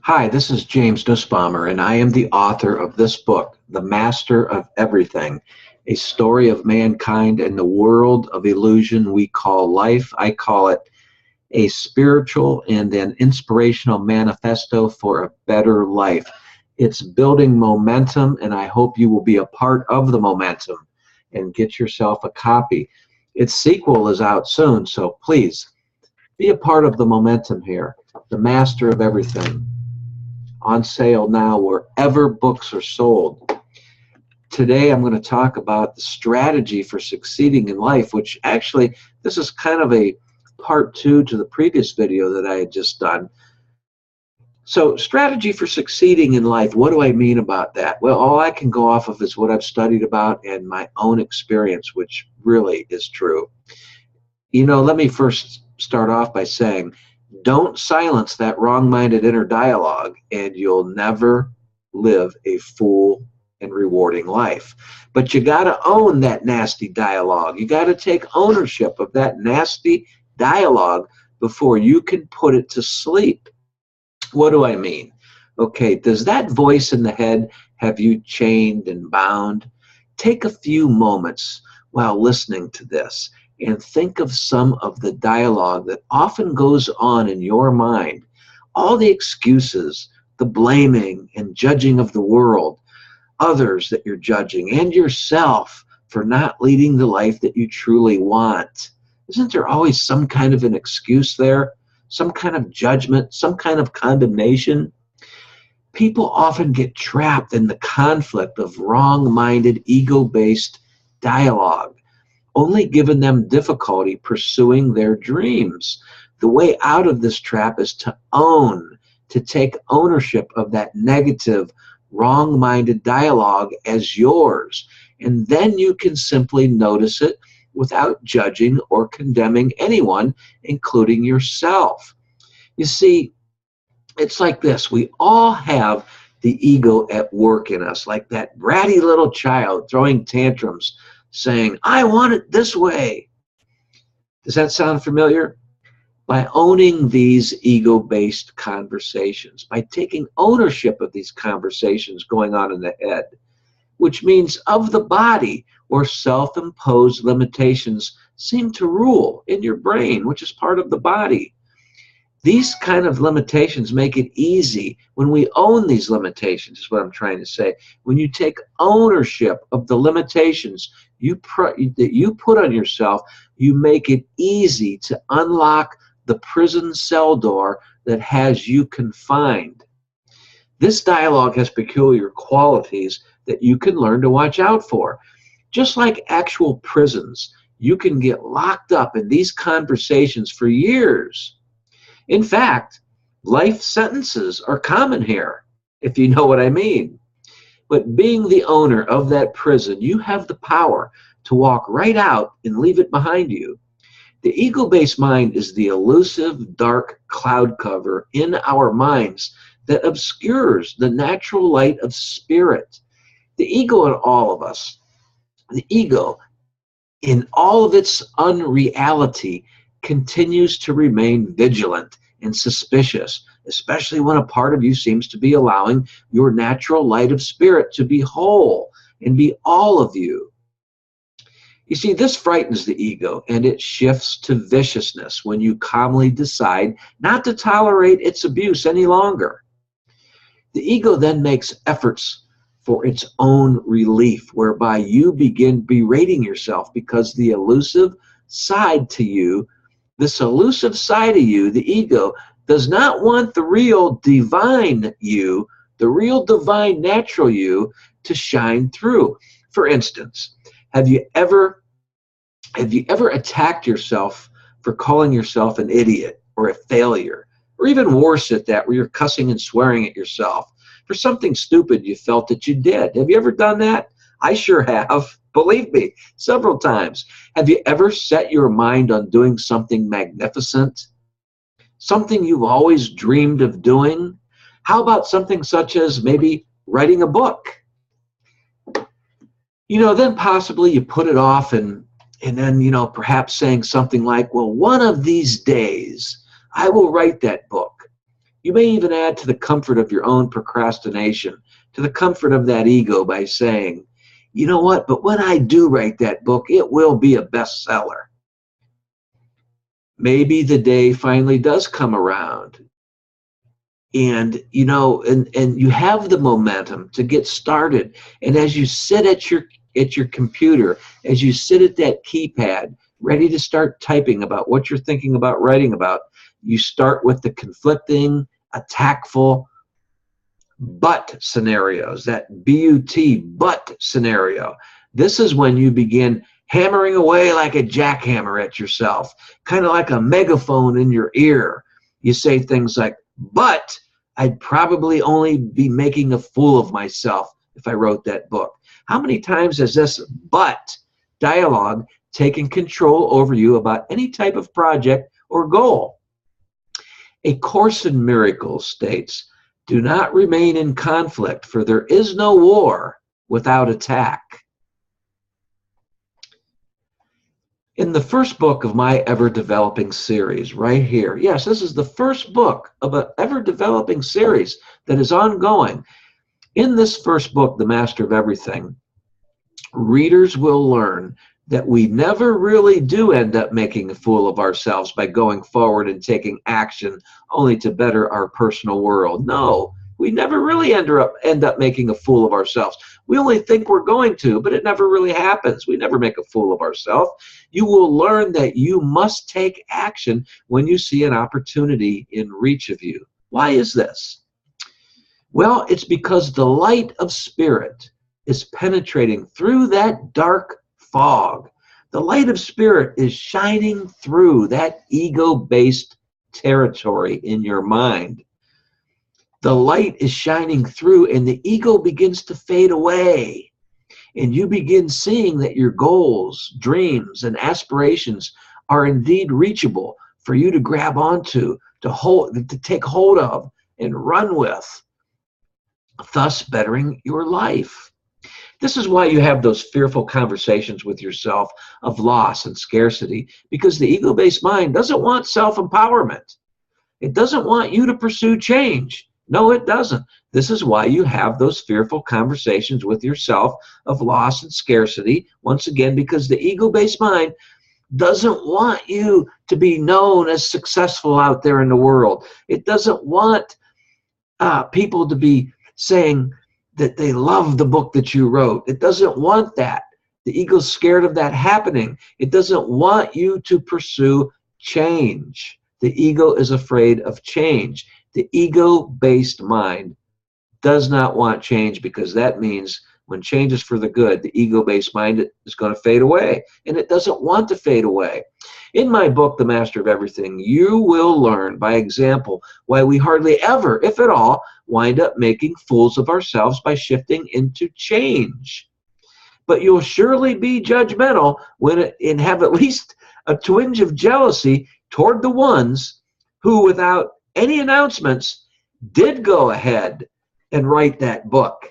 Hi, this is James Nussbaumer, and I am the author of this book, The Master of Everything, a story of mankind and the world of illusion we call life. I call it a spiritual and an inspirational manifesto for a better life. It's building momentum, and I hope you will be a part of the momentum and get yourself a copy. Its sequel is out soon, so please be a part of the momentum here. The Master of Everything, on sale now wherever books are sold. Today I'm going to talk about the strategy for succeeding in life, which actually this is kind of a part two to the previous video that I had just done. So strategy for succeeding in life, what do I mean about that? Well, all I can go off of is what I've studied about and my own experience, which really is true. Let me first start off by saying, don't silence that wrong-minded inner dialogue, and you'll never live a full and rewarding life. But you got to own that nasty dialogue. You got to take ownership of that nasty dialogue before you can put it to sleep. What do I mean? Okay, does that voice in the head have you chained and bound? Take a few moments while listening to this and think of some of the dialogue that often goes on in your mind. All the excuses, the blaming and judging of the world, others that you're judging, and yourself for not leading the life that you truly want. Isn't there always some kind of an excuse there? Some kind of judgment, some kind of condemnation? People often get trapped in the conflict of wrong-minded, ego-based dialogue, only giving them difficulty pursuing their dreams. The way out of this trap is to own, to take ownership of that negative, wrong-minded dialogue as yours. And then you can simply notice it without judging or condemning anyone, including yourself. You see, it's like this. We all have the ego at work in us, like that bratty little child throwing tantrums, saying, I want it this way. Does that sound familiar? By owning these ego-based conversations, by taking ownership of these conversations going on in the head, which means of the body, where self-imposed limitations seem to rule in your brain, which is part of the body. These kind of limitations make it easy when we own these limitations, is what I'm trying to say. When you take ownership of the limitations that you put on yourself, you make it easy to unlock the prison cell door that has you confined. This dialogue has peculiar qualities that you can learn to watch out for. Just like actual prisons, you can get locked up in these conversations for years. In fact, life sentences are common here, if you know what I mean. But being the owner of that prison, you have the power to walk right out and leave it behind you. The ego-based mind is the elusive, dark cloud cover in our minds that obscures the natural light of spirit. The ego in all of us, the ego in all of its unreality, continues to remain vigilant and suspicious, especially when a part of you seems to be allowing your natural light of spirit to be whole and be all of you. You see, this frightens the ego, and it shifts to viciousness when you calmly decide not to tolerate its abuse any longer. The ego then makes efforts for its own relief, whereby you begin berating yourself because the elusive side to you, this elusive side of you, the ego, does not want the real divine you, the real divine natural you, to shine through. For instance, have you ever attacked yourself for calling yourself an idiot or a failure, or even worse at that, where you're cussing and swearing at yourself for something stupid you felt that you did? Have you ever done that? I sure have. Believe me, several times. Have you ever set your mind on doing something magnificent? Something you've always dreamed of doing? How about something such as maybe writing a book? Then possibly you put it off and then, perhaps saying something like, well, one of these days I will write that book. You may even add to the comfort of your own procrastination, to the comfort of that ego by saying, you know what, but when I do write that book, it will be a bestseller. Maybe the day finally does come around, and and you have the momentum to get started. And as you sit at your computer, as you sit at that keypad ready to start typing about what you're thinking about writing about, you start with the conflicting, attackful but scenarios, that but scenario. This is when you begin hammering away like a jackhammer at yourself, kind of like a megaphone in your ear. You say things like, but I'd probably only be making a fool of myself if I wrote that book. How many times has this but dialogue taken control over you about any type of project or goal? A Course in Miracles states, do not remain in conflict, for there is no war without attack. In the first book of my ever-developing series, right here, yes, this is the first book of an ever-developing series that is ongoing. In this first book, The Master of Everything, readers will learn that we never really do end up making a fool of ourselves by going forward and taking action only to better our personal world. No, we never really end up making a fool of ourselves. We only think we're going to, but it never really happens. We never make a fool of ourselves. You will learn that you must take action when you see an opportunity in reach of you. Why is this? Well, it's because the light of spirit is penetrating through that dark fog. The light of spirit is shining through that ego-based territory in your mind. The light is shining through, and the ego begins to fade away. And you begin seeing that your goals, dreams, and aspirations are indeed reachable for you to grab onto, to take hold of, and run with, thus bettering your life. This is why you have those fearful conversations with yourself of loss and scarcity, because the ego-based mind doesn't want self-empowerment. It doesn't want you to pursue change. No, it doesn't. This is why you have those fearful conversations with yourself of loss and scarcity, once again, because the ego-based mind doesn't want you to be known as successful out there in the world. It doesn't want people to be saying that they love the book that you wrote. It doesn't want that. The ego's scared of that happening. It doesn't want you to pursue change. The ego is afraid of change. The ego-based mind does not want change, because that means when change is for the good, the ego-based mind is going to fade away, and it doesn't want to fade away. In my book, The Master of Everything, you will learn by example why we hardly ever, if at all, wind up making fools of ourselves by shifting into change. But you'll surely be judgmental and have at least a twinge of jealousy toward the ones who, without any announcements, did go ahead and write that book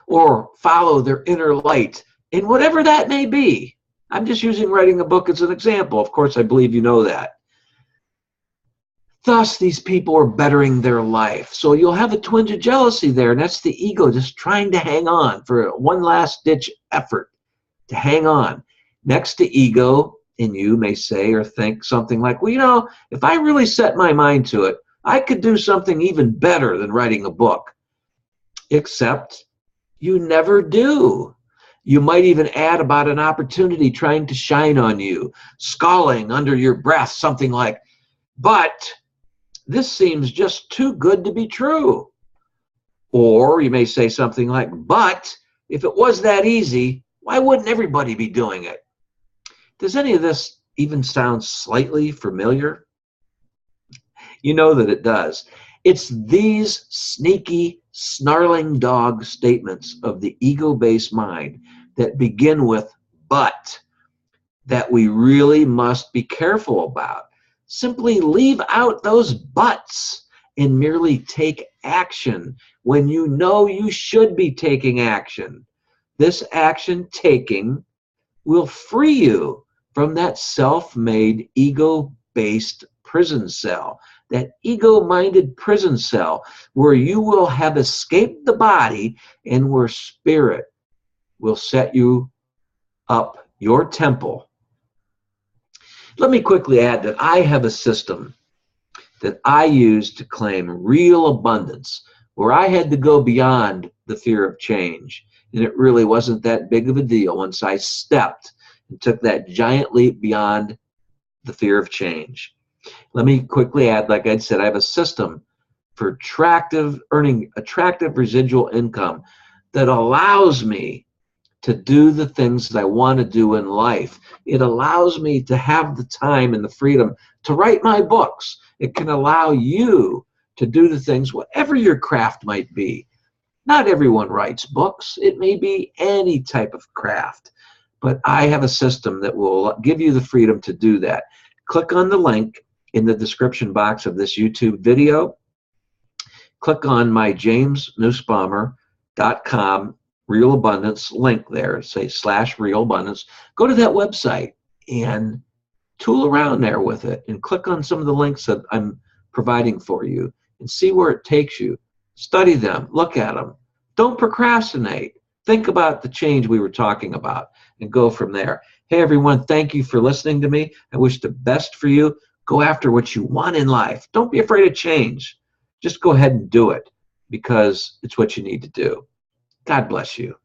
or follow their inner light in whatever that may be. I'm just using writing a book as an example. Of course, I believe you know that. Thus, these people are bettering their life. So you'll have a twinge of jealousy there, and that's the ego just trying to hang on for one last-ditch effort to hang on. Next to ego, and you may say or think something like, well, you know, if I really set my mind to it, I could do something even better than writing a book. Except you never do. You might even add about an opportunity trying to shine on you, sculling under your breath something like, but this seems just too good to be true. Or you may say something like, but if it was that easy, why wouldn't everybody be doing it? Does any of this even sound slightly familiar? You know that it does. It's these sneaky, snarling dog statements of the ego-based mind that begin with but that we really must be careful about. Simply leave out those buts and merely take action when you know you should be taking action. This action taking will free you from that self-made ego-based prison cell that ego-minded prison cell where you will have escaped the body and where spirit will set you up, your temple. Let me quickly add that I have a system that I use to claim real abundance, where I had to go beyond the fear of change. And it really wasn't that big of a deal once I stepped and took that giant leap beyond the fear of change. Let me quickly add, like I said, I have a system for earning attractive residual income that allows me to do the things that I want to do in life. It allows me to have the time and the freedom to write my books. It can allow you to do the things, whatever your craft might be. Not everyone writes books. It may be any type of craft. But I have a system that will give you the freedom to do that. Click on the link in the description box of this YouTube video. Click on my jamesnussbaumer.com Real Abundance link there, say /Real Abundance. Go to that website and tool around there with it and click on some of the links that I'm providing for you and see where it takes you. Study them, look at them. Don't procrastinate. Think about the change we were talking about and go from there. Hey everyone, thank you for listening to me. I wish the best for you. Go after what you want in life. Don't be afraid of change. Just go ahead and do it because it's what you need to do. God bless you.